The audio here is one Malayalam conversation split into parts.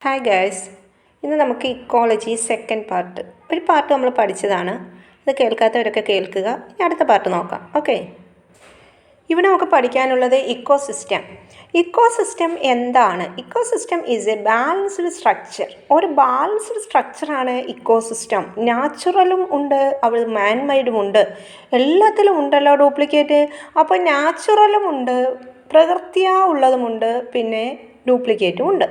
ഹായ് ഗൈസ്, ഇന്ന് നമുക്ക് ഇക്കോളജി സെക്കൻഡ് പാർട്ട് ഒരു പാർട്ട് നമ്മൾ പഠിച്ചതാണ്. അത് കേൾക്കാത്തവരൊക്കെ കേൾക്കുക. ഇനി അടുത്ത പാർട്ട് നോക്കാം. ഓക്കെ, ഇവിടെ നമുക്ക് പഠിക്കാനുള്ളത് ഇക്കോസിസ്റ്റം. ഇക്കോസിസ്റ്റം എന്താണ്? Ecosystem is A balanced structure. ഒരു ബാലൻസ്ഡ് സ്ട്രക്ചറാണ് ഇക്കോസിസ്റ്റം. നാച്ചുറലും ഉണ്ട്, അവിടെ മാൻമെയ്ഡും ഉണ്ട്. എല്ലാത്തിലും ഉണ്ടല്ലോ ഡ്യൂപ്ലിക്കേറ്റ്. അപ്പോൾ നാച്ചുറലും ഉണ്ട്, പ്രകൃതിയാ ഉള്ളതുമുണ്ട്, പിന്നെ ഡ്യൂപ്ലിക്കേറ്റും ഉണ്ട്.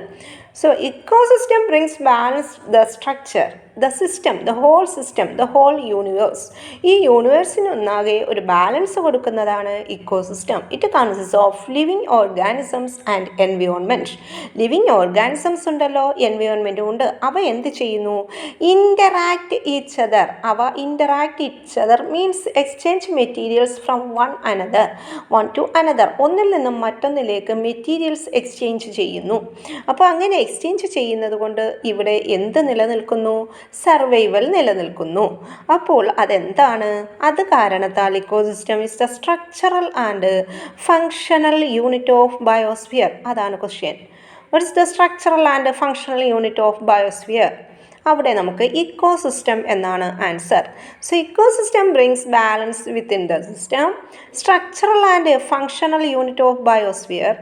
So ecosystem brings balance the structure, the system, the whole system, the whole universe. ഈ യൂണിവേഴ്സിന് ഒന്നാകെ ഒരു ബാലൻസ് കൊടുക്കുന്നതാണ് ecosystem. It consist of living organisms and environment. Living organisms ഉണ്ടല്ലോ, എൻവയോൺമെൻറ്റും ഉണ്ട്. അവ എന്ത് ചെയ്യുന്നു? Interact each other. അവ interact each other means exchange materials from one to another. ഒന്നിൽ നിന്നും മറ്റൊന്നിലേക്ക് മെറ്റീരിയൽസ് എക്സ്ചേഞ്ച് ചെയ്യുന്നു. അപ്പോൾ അങ്ങനെ എക്സ്ചേഞ്ച് ചെയ്യുന്നത് കൊണ്ട് ഇവിടെ എന്ത് നിലനിൽക്കുന്നു? സർവൈവൽ നിലനിൽക്കുന്നു. അപ്പോൾ അതെന്താണ്? അത് കാരണത്താൽ ecosystem is the structural and functional unit of biosphere. അതാണ് question. What is the structural and functional unit of biosphere? അവിടെ നമുക്ക് ഇക്കോസിസ്റ്റം എന്നാണ് answer. So ecosystem brings balance within the system. Structural and functional unit of biosphere.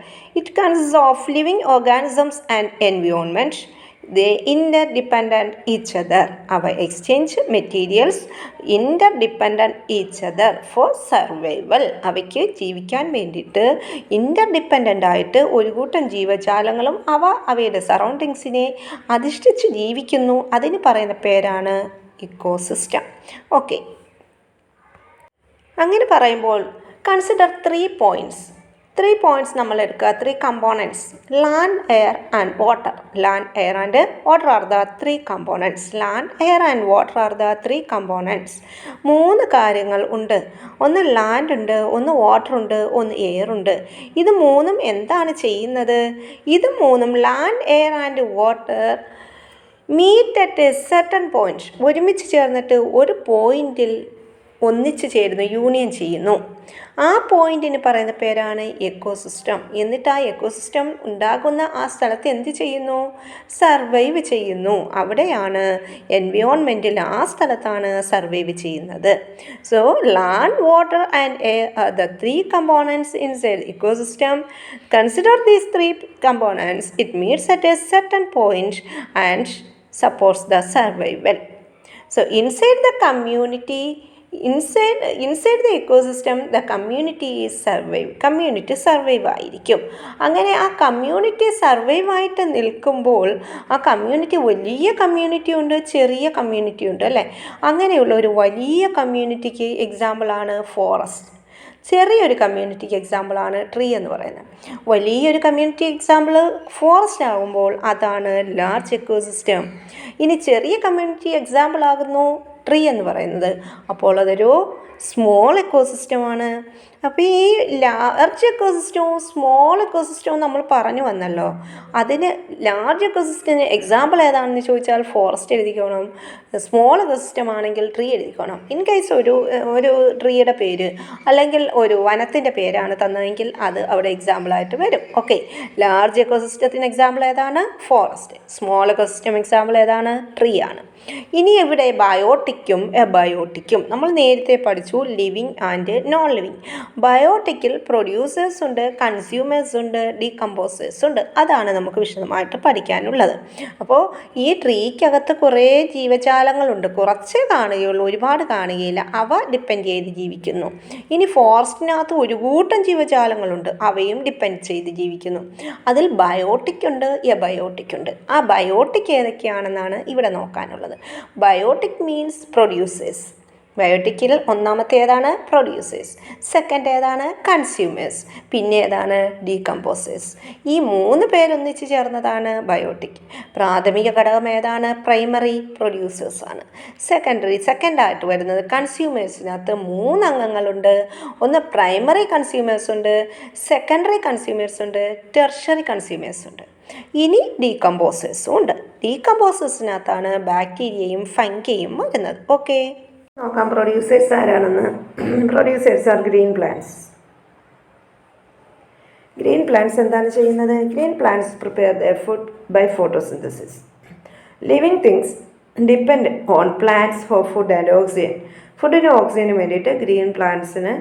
It consist of living organisms and environment. They interdependent each other. അവ exchange materials interdependent each other for survival. അവയ്ക്ക് ജീവിക്കാൻ വേണ്ടിയിട്ട് ഇൻ്റർഡിപ്പെൻഡൻ്റ് ആയിട്ട് ഒരു കൂട്ടം ജീവജാലങ്ങളും അവയുടെ സറൗണ്ടിങ്സിനെ അധിഷ്ഠിച്ച് ജീവിക്കുന്നു. അതിന് പറയുന്ന പേരാണ് ഇക്കോസിസ്റ്റം. ഓക്കെ, അങ്ങനെ പറയുമ്പോൾ കൺസിഡർ 3 പോയിൻറ്റ്സ് നമ്മൾ എടുക്കുക. 3 components: land, air and water. Land, air and water are the 3 components. Land, air and water are the 3 components. 3 കാര്യങ്ങൾ ഉണ്ട്. ഒന്ന് ലാൻഡ് ഉണ്ട്, ഒന്ന് വാട്ടർ ഉണ്ട്, ഒന്ന് എയർ ഉണ്ട്. ഇത് മൂന്നും എന്താണ് ചെയ്യുന്നത്? ഇത് മൂന്നും land, air and water meet at a certain point. ഒരുമിച്ച് ചേർന്നിട്ട് ഒരു പോയിൻറ്റിൽ ഒന്നിച്ച് ചേരുന്നു, യൂണിയൻ ചെയ്യുന്നു. ആ പോയിന്റിന് പറയുന്ന പേരാണ് എക്കോസിസ്റ്റം. എന്നിട്ട് ആ എക്കോസിസ്റ്റം ഉണ്ടാകുന്ന ആ സ്ഥലത്ത് എന്ത് ചെയ്യുന്നു? സർവൈവ് ചെയ്യുന്നു. അവിടെയാണ് എൻവയോൺമെൻറ്റിൽ, ആ സ്ഥലത്താണ് സർവൈവ് ചെയ്യുന്നത്. So land, water and air are the 3 components inside ecosystem. Consider these 3 components. It meets at a certain point and supports the survival. So inside the community, inside the ecosystem, the community is community survive ആയിരിക്കും. അങ്ങനെ ആ കമ്മ്യൂണിറ്റി സർവൈവ് ആയിട്ട് നിൽക്കുമ്പോൾ ആ കമ്മ്യൂണിറ്റി, വലിയ കമ്മ്യൂണിറ്റി ഉണ്ട്, ചെറിയ കമ്മ്യൂണിറ്റി ഉണ്ട് അല്ലേ? അങ്ങനെയുള്ള ഒരു വലിയ കമ്മ്യൂണിറ്റിക്ക് എക്സാമ്പിളാണ് ഫോറസ്റ്റ്. ചെറിയൊരു കമ്മ്യൂണിറ്റിക്ക് എക്സാമ്പിളാണ് ട്രീ എന്ന് പറയുന്നത്. വലിയൊരു കമ്മ്യൂണിറ്റി എക്സാമ്പിൾ ഫോറസ്റ്റ് ആകുമ്പോൾ അതാണ് ലാർജ് എക്കോസിസ്റ്റം. ഇനി ചെറിയ കമ്മ്യൂണിറ്റി എക്സാമ്പിൾ ആകുന്നു ട്രീ എന്ന് പറയുന്നത്. അപ്പോൾ അതൊരു സ്മോൾ എക്കോസിസ്റ്റമാണ്. അപ്പോൾ ഈ ലാർജ് എക്കോസിസ്റ്റവും സ്മോൾ എക്കോസിസ്റ്റവും നമ്മൾ പറഞ്ഞു വന്നല്ലോ. അതിന് ലാർജ് എക്കോസിസ്റ്റത്തിന് എക്സാമ്പിൾ ഏതാണെന്ന് ചോദിച്ചാൽ ഫോറസ്റ്റ് എഴുതിക്കോണം. സ്മോൾ എക്കോസിസ്റ്റം ആണെങ്കിൽ ട്രീ എഴുതിക്കോണം. ഇൻ കേസ് ഒരു ട്രീയുടെ പേര് അല്ലെങ്കിൽ ഒരു വനത്തിൻ്റെ പേരാണ് തന്നതെങ്കിൽ അത് അവിടെ എക്സാമ്പിളായിട്ട് വരും. ഓക്കെ, ലാർജ് എക്കോസിസ്റ്റത്തിന് എക്സാമ്പിൾ ഏതാണ്? ഫോറസ്റ്റ്. സ്മോൾ എക്കോസിസ്റ്റം എക്സാമ്പിൾ ഏതാണ്? ട്രീ ആണ്. ഇനി ഇവിടെ ബയോട്ടിക്കും എബയോട്ടിക്കും നമ്മൾ നേരത്തെ പഠിച്ചു, ലിവിങ് ആൻഡ് നോൺ ലിവിങ്. ബയോട്ടിക്കിൽ പ്രൊഡ്യൂസേഴ്സ് ഉണ്ട്, കൺസ്യൂമേഴ്സ് ഉണ്ട്, ഡീകമ്പോസേഴ്സ് ഉണ്ട്. അതാണ് നമുക്ക് വിശദമായിട്ട് പഠിക്കാനുള്ളത്. അപ്പോൾ ഈ ട്രീക്കകത്ത് കുറേ ജീവജാലങ്ങളുണ്ട്. കുറച്ചേ കാണുകയുള്ളൂ, ഒരുപാട് കാണുകയില്ല. അവ ഡിപ്പെൻഡ് ചെയ്ത് ജീവിക്കുന്നു. ഇനി ഫോറസ്റ്റിനകത്ത് ഒരു കൂട്ടം ജീവജാലങ്ങളുണ്ട്, അവയും ഡിപ്പെൻഡ് ചെയ്ത് ജീവിക്കുന്നു. അതിൽ ബയോട്ടിക് ഉണ്ട്, എബയോട്ടിക് ഉണ്ട്. ആ ബയോട്ടിക് ഏതൊക്കെയാണെന്നാണ് ഇവിടെ നോക്കാനുള്ളത്. Biotic means producers. ബയോട്ടിക്കിൽ ഒന്നാമത്തെ ഏതാണ്? പ്രൊഡ്യൂസേഴ്സ്. സെക്കൻഡ് ഏതാണ്? കൺസ്യൂമേഴ്സ്. പിന്നെ ഏതാണ്? ഡീകമ്പോസേഴ്സ്. ഈ 3 പേരൊന്നിച്ച് ചേർന്നതാണ് ബയോട്ടിക്. പ്രാഥമിക ഘടകം ഏതാണ്? പ്രൈമറി പ്രൊഡ്യൂസേഴ്സ് ആണ്. സെക്കൻഡായിട്ട് വരുന്നത് കൺസ്യൂമേഴ്സിനകത്ത് 3 അംഗങ്ങളുണ്ട്. ഒന്ന് പ്രൈമറി കൺസ്യൂമേഴ്സ് ഉണ്ട്, സെക്കൻഡറി കൺസ്യൂമേഴ്സ് ഉണ്ട്, ടെർഷ്യറി കൺസ്യൂമേഴ്സ് ഉണ്ട്. ഇനി ഡീകമ്പോസേഴ്സും ഉണ്ട്. ഡീകമ്പോസേഴ്സിനകത്താണ് ബാക്ടീരിയയും ഫംഗിയും വരുന്നത്. ഓക്കെ, നോക്കാം പ്രൊഡ്യൂസേഴ്സ് ആരാണെന്ന്. Producers are green plants. Green plants എന്താണ് ചെയ്യുന്നത്? Green plants prepare their food by photosynthesis. Living things depend on plants for food and oxygen. ഫുഡിനും ഓക്സിജനും വേണ്ടിയിട്ട് ഗ്രീൻ പ്ലാന്റ്സിന്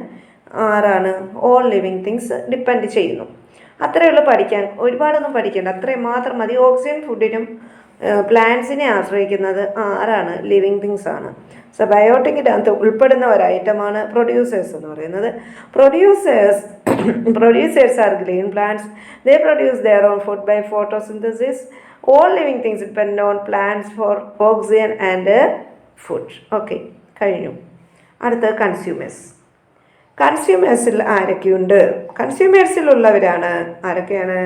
ആരാണ്? ഓൾ ലിവിങ് തിങ്സ് ഡിപ്പെൻഡ് ചെയ്യുന്നു. അത്രയേ ഉള്ളൂ പഠിക്കാൻ, ഒരുപാടൊന്നും പഠിക്കേണ്ട, അത്രയും മാത്രം മതി. ഓക്സിജൻ ഫുഡിനും പ്ലാന്റ്സിനെ ആശ്രയിക്കുന്നത് ആരാണ്? ലിവിങ് തിങ്സ് ആണ്. സോ ബയോട്ടിക്കിൻ്റെ അകത്ത് ഉൾപ്പെടുന്ന ഒരു ഐറ്റമാണ് പ്രൊഡ്യൂസേഴ്സ് എന്ന് പറയുന്നത്. Producers are green plants. They produce their own food by photosynthesis. All living things depend on plants for oxygen and food. Okay, കഴിഞ്ഞു. അടുത്ത കൺസ്യൂമേഴ്സ്. കൺസ്യൂമേഴ്സിൽ ആരൊക്കെയുണ്ട്? കൺസ്യൂമേഴ്സിലുള്ളവരാണ് ആരൊക്കെയാണ്?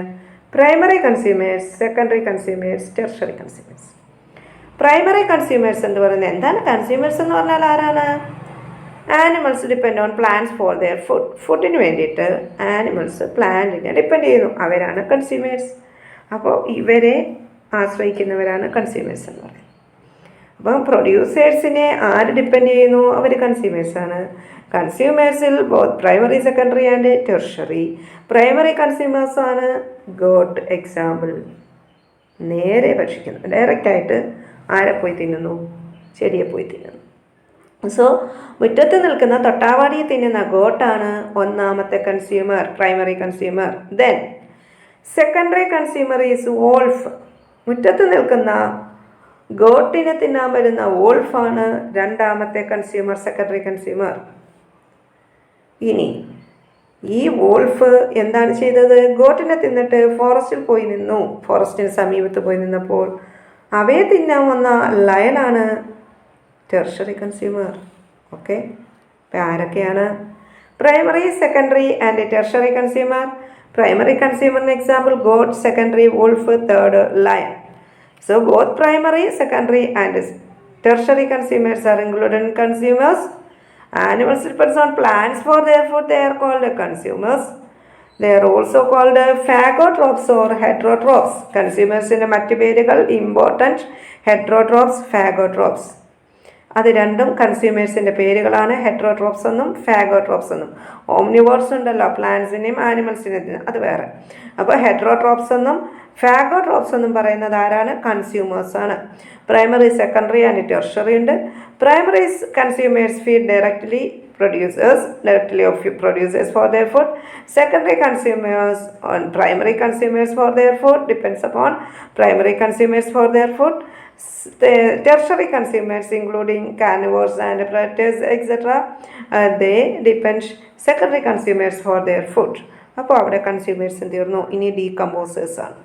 Primary consumers, secondary consumers, tertiary consumers. Primary consumers എന്ന് പറയുന്നത് എന്താണ്? കൺസ്യൂമേഴ്സ് എന്ന് പറഞ്ഞാൽ ആരാണ്? Animals depend on plants for their food. ഫുഡിന് വേണ്ടിയിട്ട് ആനിമൽസ് പ്ലാന്റിനെ ഡിപ്പെൻഡ് ചെയ്യുന്നു, അവരാണ് കൺസ്യൂമേഴ്സ്. അപ്പോൾ ഇവരെ ആശ്രയിക്കുന്നവരാണ് കൺസ്യൂമേഴ്സ് എന്ന് പറയുന്നത്. അപ്പം പ്രൊഡ്യൂസേഴ്സിനെ ആര് ഡിപ്പെൻഡ് ചെയ്യുന്നു? അവർ കൺസ്യൂമേഴ്സാണ്. കൺസ്യൂമേഴ്സിൽ both primary, secondary and tertiary. Primary കൺസ്യൂമേഴ്സാണ് ഗോട്ട്. എക്സാമ്പിൾ, നേരെ ഭക്ഷിക്കുന്നു, ഡയറക്റ്റായിട്ട് ആരെ പോയി തിന്നുന്നു? ചെടിയെ പോയി തിന്നുന്നു. സോ മുറ്റത്ത് നിൽക്കുന്ന തൊട്ടാവാടിയെ തിന്നുന്ന ഗോട്ടാണ് ഒന്നാമത്തെ consumer, primary consumer. Then secondary consumer is wolf. മുറ്റത്ത് നിൽക്കുന്ന ഗോട്ടിനെ തിന്നാൻ വരുന്ന വോൾഫാണ് രണ്ടാമത്തെ കൺസ്യൂമർ, സെക്കൻഡറി കൺസ്യൂമർ. ഇനി ഈ വോൾഫ് എന്താണ് ചെയ്തത്? ഗോട്ടിനെ തിന്നിട്ട് ഫോറസ്റ്റിൽ പോയി നിന്നു. ഫോറസ്റ്റിന് സമീപത്ത് പോയി നിന്നപ്പോൾ അവയെ തിന്നാൻ വന്ന ലയനാണ് ടെർഷറി കൺസ്യൂമർ. ഓക്കെ, അപ്പം ആരൊക്കെയാണ്? Primary, secondary and tertiary consumer. Primary കൺസ്യൂമറിന് example goat, secondary wolf, third lion. So both primary, secondary and tertiary consumers are included in consumers. Animals depends on plants for their food. They are called consumers. They are also called phagotrophs or heterotrophs. Consumers in മറ്റ് പേരുകൾ important, heterotrophs, phagotrophs. അത് രണ്ടും കൺസ്യൂമേഴ്സിൻ്റെ പേരുകളാണ്. ഹെട്രോട്രോപ്സ് എന്നും ഫാഗോട്രോപ്സ് എന്നും. ഓംനിവോർസ് ഉണ്ടല്ലോ, പ്ലാന്റ്സിനെയും ആനിമൽസിനെയും, അത് വേറെ. അപ്പോൾ ഹെട്രോട്രോപ്സ് എന്നും ഫാഗോട്രോപ്സ് എന്നും പറയുന്നത് ആരാണ്? കൺസ്യൂമേഴ്സാണ്. പ്രൈമറി, സെക്കൻഡറി ആൻഡ് ടെർഷറി ഉണ്ട്. Primary consumers feed directly of producers for their food. Secondary consumers on primary consumers for their food, depends upon primary consumers for their food. The tertiary consumers including carnivores and predators etc. They depend secondary consumers for their food. അപ്പോൾ അവിടെ കൺസ്യൂമേഴ്സ് തീർന്നു. ഇനി ഡീകമ്പോസേഴ്സ് ആണ്.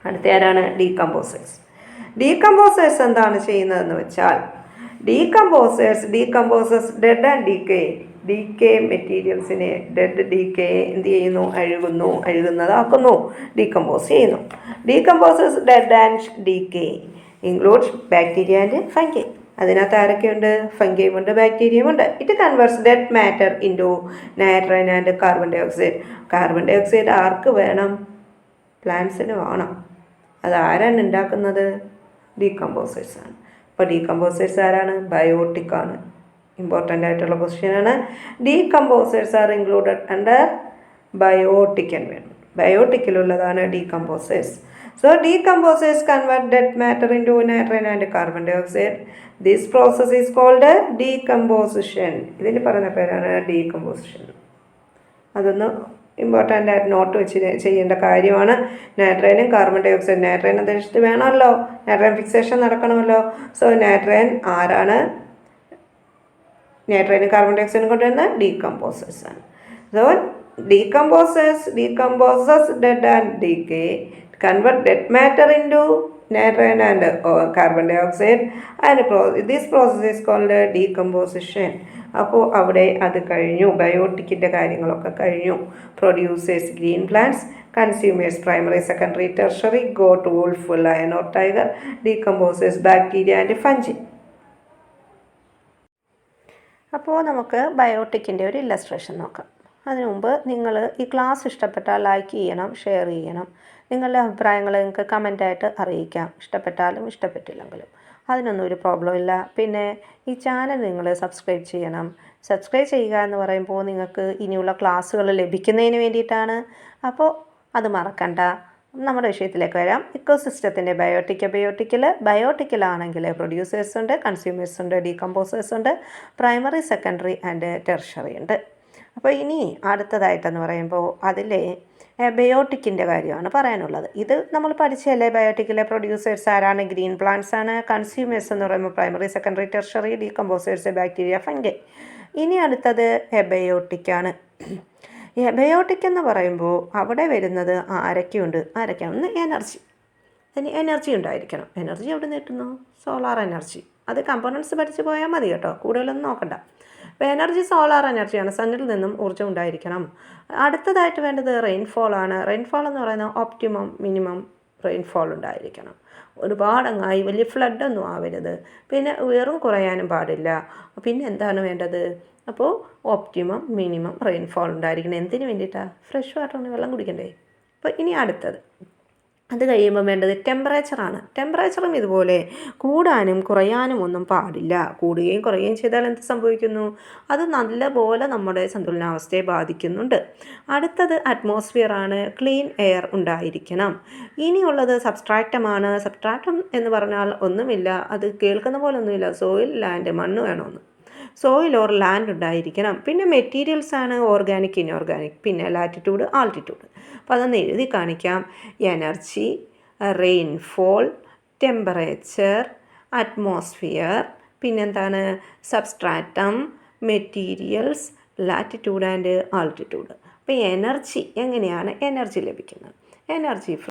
അടുത്ത ആരാണ്? ഡീകമ്പോസേഴ്സ്. ഡീകമ്പോസേഴ്സ് എന്താണ് ചെയ്യുന്നതെന്ന് വെച്ചാൽ, ഡീകമ്പോസേഴ്സ് ഡെഡ് ആൻഡ് ഡീക്കേ മെറ്റീരിയൽസിനെ, ഡെഡ് ഡീക്കേ എന്ത് ചെയ്യുന്നു? അഴുകുന്നതാക്കുന്നു, ഡീകമ്പോസ് ചെയ്യുന്നു. Decomposers dead and decay includes bacteria and fungi. അതിനകത്ത് ആരൊക്കെയുണ്ട്? ഫംഗൈയും ഉണ്ട്, ബാക്ടീരിയയും ഉണ്ട്. It converts dead matter into nitrogen and carbon dioxide. Carbon dioxide ആർക്ക് വേണം? പ്ലാന്റ്സിന് വേണം. അത് ആരാണ് ഉണ്ടാക്കുന്നത്? ഡീകമ്പോസേഴ്സാണ്. അപ്പോൾ ഡീകമ്പോസേഴ്സ് ആരാണ്? ബയോട്ടിക്കാണ്. ഇമ്പോർട്ടൻ്റ് ആയിട്ടുള്ള ക്വസ്റ്റ്യനാണ്. Decomposers are included under biotic environment. ബയോട്ടിക്കിലുള്ളതാണ് ഡീകമ്പോസേഴ്സ്. So decomposers convert dead matter into nitrogen and carbon dioxide. This process is called decomposition. ഇതിന് പറയുന്ന പേരാണ് ഡീകമ്പോസിഷൻ. അതൊന്ന് ഇമ്പോർട്ടൻ്റ് ആയിട്ട് നോട്ട് വെച്ച് ചെയ്യേണ്ട കാര്യമാണ്. നൈട്രജനും കാർബൺ ഡൈ ഓക്സൈഡ്, നൈട്രജൻ അന്തരീക്ഷത്തിൽ വേണമല്ലോ, നൈട്രജൻ ഫിക്സേഷൻ നടക്കണമല്ലോ. സോ നൈട്രജൻ ആരാണ്? നൈട്രജനും കാർബൺ ഡൈ ഓക്സൈഡും കൊണ്ടുവരുന്ന ഡീകമ്പോസേഴ്സ് ആണ്. So decomposes dead and decay, convert dead matter into nitrogen and carbon dioxide, and this process is called decomposition. അപ്പോൾ അവിടെ അത് കഴിഞ്ഞു. ബയോട്ടിക്കിൻ്റെ കാര്യങ്ങളൊക്കെ കഴിഞ്ഞു. Producers green plants, consumers primary, secondary, tertiary, got, wolf, lion or tiger, decomposers bacteria and fungi. അപ്പോൾ നമുക്ക് ബയോട്ടിക്കിൻ്റെ ഒരു ഇല്ലസ്ട്രേഷൻ നോക്കാം. അതിനു മുമ്പ് നിങ്ങൾ ഈ ക്ലാസ് ഇഷ്ടപ്പെട്ടാൽ ലൈക്ക് ചെയ്യണം, ഷെയർ ചെയ്യണം. നിങ്ങളുടെ അഭിപ്രായങ്ങൾ നിങ്ങൾക്ക് കമൻ്റായിട്ട് അറിയിക്കാം, ഇഷ്ടപ്പെട്ടാലും ഇഷ്ടപ്പെട്ടില്ലെങ്കിലും. അതിനൊന്നും ഒരു പ്രോബ്ലം ഇല്ല. പിന്നെ ഈ ചാനൽ നിങ്ങൾ സബ്സ്ക്രൈബ് ചെയ്യണം. സബ്സ്ക്രൈബ് ചെയ്യുക എന്ന് പറയുമ്പോൾ നിങ്ങൾക്ക് ഇനിയുള്ള ക്ലാസ്സുകൾ ലഭിക്കുന്നതിന് വേണ്ടിയിട്ടാണ്. അപ്പോൾ അത് മറക്കണ്ട. നമ്മുടെ വിഷയത്തിലേക്ക് വരാം. ഇക്കോസിസ്റ്റത്തിൻ്റെ ബയോട്ടിക്കലാണെങ്കിൽ പ്രൊഡ്യൂസേഴ്സ് ഉണ്ട്, കൺസ്യൂമേഴ്സ് ഉണ്ട്, ഡീകമ്പോസേഴ്സ് ഉണ്ട്, പ്രൈമറി, സെക്കൻഡറി ആൻഡ് ടെർഷറി ഉണ്ട്. അപ്പോൾ ഇനി അടുത്തതായിട്ടെന്ന് പറയുമ്പോൾ അതിലെ ബയോട്ടിക്കിൻ്റെ കാര്യമാണ് പറയാനുള്ളത്. ഇത് നമ്മൾ പഠിച്ചല്ലേ. ബയോട്ടിക്കിലെ പ്രൊഡ്യൂസേഴ്സ് ആരാണ്? ഗ്രീൻ പ്ലാന്റ്സ് ആണ്. കൺസ്യൂമേഴ്സ് എന്ന് പറയുമ്പോൾ primary, secondary, tertiary, decomposers bacteria, fungi. ഇനി അടുത്തത് എബയോട്ടിക്കാണ്. എബയോട്ടിക് എന്ന് പറയുമ്പോൾ അവിടെ വരുന്നത് ആരൊക്കെയുണ്ട്? ഒന്ന് എനർജി. അതിന് എനർജി ഉണ്ടായിരിക്കണം. എനർജി എവിടെ നിന്ന് കിട്ടുന്നു? Solar energy. അത് കമ്പോണൻസ് പഠിച്ച് പോയാൽ മതി കേട്ടോ, കൂടുതലൊന്നും നോക്കണ്ട. അപ്പോൾ എനർജി സോളാർ എനർജിയാണ്. സണ്ണിൽ നിന്നും ഊർജ്ജം ഉണ്ടായിരിക്കണം. അടുത്തതായിട്ട് വേണ്ടത് റെയിൻഫോൾ ആണ്. റെയിൻഫോൾ എന്ന് പറയുന്നത് ഓപ്റ്റിമം മിനിമം റെയിൻഫോൾ ഉണ്ടായിരിക്കണം. ഒരുപാടങ്ങായി വലിയ ഫ്ലഡൊന്നും ആവരുത്. പിന്നെ ഉയർന്നു കുറയാനും പാടില്ല. പിന്നെ എന്താണ് വേണ്ടത്? അപ്പോൾ ഓപ്റ്റിമം മിനിമം റെയിൻഫോൾ ഉണ്ടായിരിക്കണം. എന്തിനു വേണ്ടിയിട്ടാണ്? ഫ്രഷ് വാട്ടറിന് വെള്ളം കുടിക്കണ്ടേ. അപ്പോൾ ഇനി അടുത്തത്, അത് കഴിയുമ്പോൾ വേണ്ടത് ടെമ്പറേച്ചറാണ്. ടെമ്പറേച്ചറും ഇതുപോലെ കൂടാനും കുറയാനും ഒന്നും പാടില്ല. കൂടുകയും കുറയുകയും ചെയ്താൽ എന്ത് സംഭവിക്കുന്നു? അത് നല്ലപോലെ നമ്മുടെ സന്തുലനാവസ്ഥയെ ബാധിക്കുന്നുണ്ട്. അടുത്തത് അറ്റ്മോസ്ഫിയറാണ്. ക്ലീൻ എയർ ഉണ്ടായിരിക്കണം. ഇനിയുള്ളത് സബ്സ്ട്രാക്റ്റമാണ്. സബ്സ്ട്രാക്റ്റം എന്ന് പറഞ്ഞാൽ ഒന്നുമില്ല, അത് കേൾക്കുന്ന പോലെ ഒന്നുമില്ല. സോയിൽ, ലാൻഡ്, മണ്ണ് വേണമെന്ന്. സോയിൽ ഓർ ലാൻഡ് ഉണ്ടായിരിക്കണം. പിന്നെ മെറ്റീരിയൽസ് ആണ് ഓർഗാനിക്, ഇൻഓർഗാനിക്, പിന്നെ ലാറ്റിറ്റ്യൂഡ്, ആൾട്ടിറ്റ്യൂഡ്. അപ്പോൾ അതൊന്ന് എഴുതി കാണിക്കാം. എനർജി, റെയിൻഫോൾ, ടെമ്പറേച്ചർ, അറ്റ്മോസ്ഫിയർ, പിന്നെന്താണ് substratum, materials, latitude and altitude. അപ്പോൾ എനർജി, എങ്ങനെയാണ് എനർജി ലഭിക്കുന്നത്? എനർജി